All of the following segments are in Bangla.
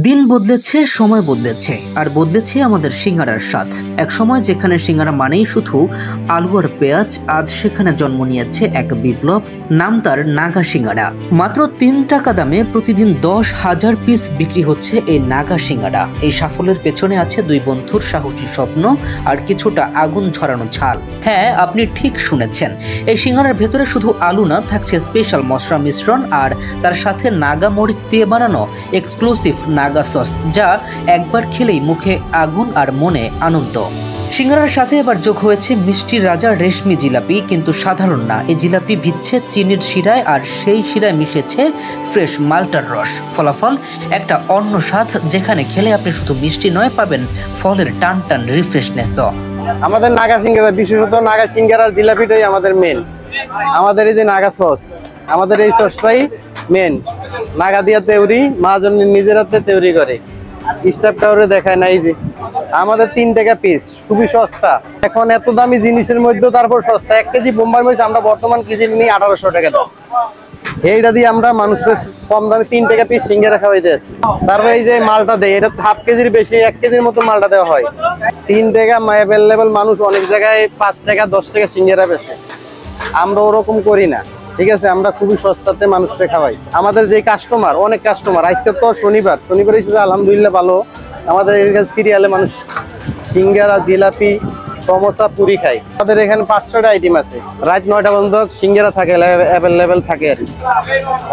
দিন বদলেছে, সময় বদলেছে, আর বদলেছে আমাদের সিঙ্গারার স্বাদ। এক সময় যেখানে সিঙ্গারা মানেই শুধু আলু আর পেঁয়াজ, আজ সেখানে জন্ম নিয়েছে এক বিপ্লব। নাম তার নাগা সিঙ্গারা। মাত্র 3 টাকা দামে প্রতিদিন 10,000 পিস বিক্রি হচ্ছে এই নাগা সিঙ্গারা। এই সাফল্যের পেছনে আছে দুই বন্ধুর সাহসী স্বপ্ন আর কিছুটা আগুন ঝরানো ঝাল। হ্যাঁ, আপনি ঠিক শুনেছেন, এই সিঙ্গারার ভেতরে শুধু আলু না, থাকছে স্পেশাল মশলা মিশ্রণ আর তার সাথে নাগা মরিচ দিয়ে বানানো এক্সক্লুসিভ নাগা সস, যা একবার খেলেই মুখে আগুন আর মনে আনন্দ। সিঙ্গারার সাথে এবার যোগ হয়েছে মিষ্টি রাজা রেশমি জিলাপি, কিন্তু সাধারণ না। এই জিলাপি ভিজছে চিনির শিরায় আর সেই শিরায় মিশেছে ফ্রেশ মাল্টার রস। ফলাফল একটা অন্য স্বাদ, যেখানে খেলে আপনি শুধু মিষ্টি নয়, পাবেন ফলের টান টান রিফ্রেশনেসও। আমাদের নাগা সিঙ্গারা, বিশেষত নাগা সিঙ্গারার জিলাপিটাই আমাদের মেন। আমাদের এই যে নাগা সস, আমাদের এই সসটাই মেন। নাগা দিয়া তৈরি, মাজন নিজের হাতে তৈরি করে, স্টাফ কাউরে দেখায় না। এই যে আমাদের 3 টাকা পিস, খুবই সস্তা। এখন এত দামি জিনিসের মধ্যে তারপর সস্তা। 1 কেজি বোম্বাই মরিচ আমরা বর্তমান কেজি নিই 1800 টাকা দাম। এইটা দিয়ে আমরা মানুষের কম দামে 3 টাকা পিস সিঙ্গারা খাওয়াইতে আছি। তারপর এই যে মালটা দেয়, এটা হাফ কেজির বেশি, 1 কেজির মতো মালটা দেওয়া হয়। 3 টাকা অ্যাভেলেবেল, মানুষ অনেক জায়গায় 5 টাকা 10 টাকা সিঙ্গারা বেচে। আমরা ওরকম করি না, ঠিক আছে? আমরা খুবই সস্তাতে মানুষকে খাওয়াই। আমাদের যে কাস্টমার, অনেক কাস্টমার, আজকে তো শনিবার হিসেবে আলহামদুলিল্লাহ ভালো। আমাদের এখানে সিরিয়ালে মানুষ সিঙ্গারা, জিলাপি, সমোসা, পুরি খায়। আমাদের এখানে 5-6টা আইটেম আছে। রাত 9টা পর্যন্ত সিঙ্গারা থাকে, অ্যাভেলেবেল থাকে আর কি।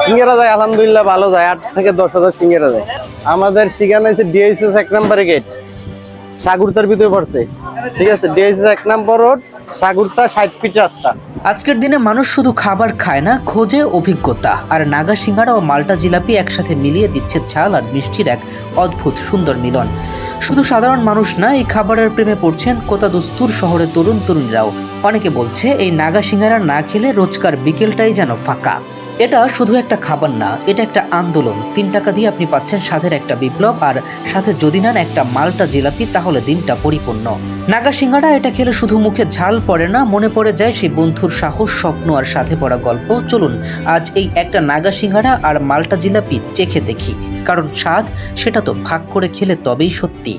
সিঙ্গারা যায় আলহামদুলিল্লাহ ভালো যায়, 8 থেকে 10,000 সিঙ্গারা যায়। আমাদের ঠিকানা আছে ডিএসএস 1 নম্বরে গেট, সাগুরতার ভিতরে পড়ছে, ঠিক আছে? ডিএসএস 1 নম্বর রোড, সাগুরতা, 60 ফিট রাস্তা। আজকের দিনে মানুষ শুধু খাবার খায় না, খোঁজে অভিজ্ঞতা। আর নাগা সিঙ্গারা ও মাল্টা জিলাপি একসাথে মিলিয়ে দিচ্ছে ঝাল আর মিষ্টির এক অদ্ভুত সুন্দর মিলন। শুধু সাধারণ মানুষ না, এই খাবারের প্রেমে পড়ছেন কোতাদুস্তুর শহরের তরুণীরাও। অনেকে বলছে এই নাগা সিঙ্গারা না খেলে রোজকার বিকেলটাই যেন ফাঁকা। এটা শুধু একটা খাবার না, এটা একটা আন্দোলন। 3 টাকা দিয়ে আপনি পাচ্ছেন স্বাদের একটা বিপ্লব, আর সাথে যদি নেন একটা মাল্টা জিলাপি, তাহলে দিনটা পরিপূর্ণ। নাগা সিঙ্গারা, এটা খেলে শুধু মুখে ঝাল পড়ে না, মনে পড়ে যায় সেই বন্ধুর সাহস, স্বপ্ন আর সাথে পড়া গল্প। চলুন আজ এই একটা নাগা সিঙ্গারা আর মাল্টা জিলাপি চেখে দেখি, কারণ স্বাদ সেটা তো ভাগ করে খেলে তবেই সত্যি।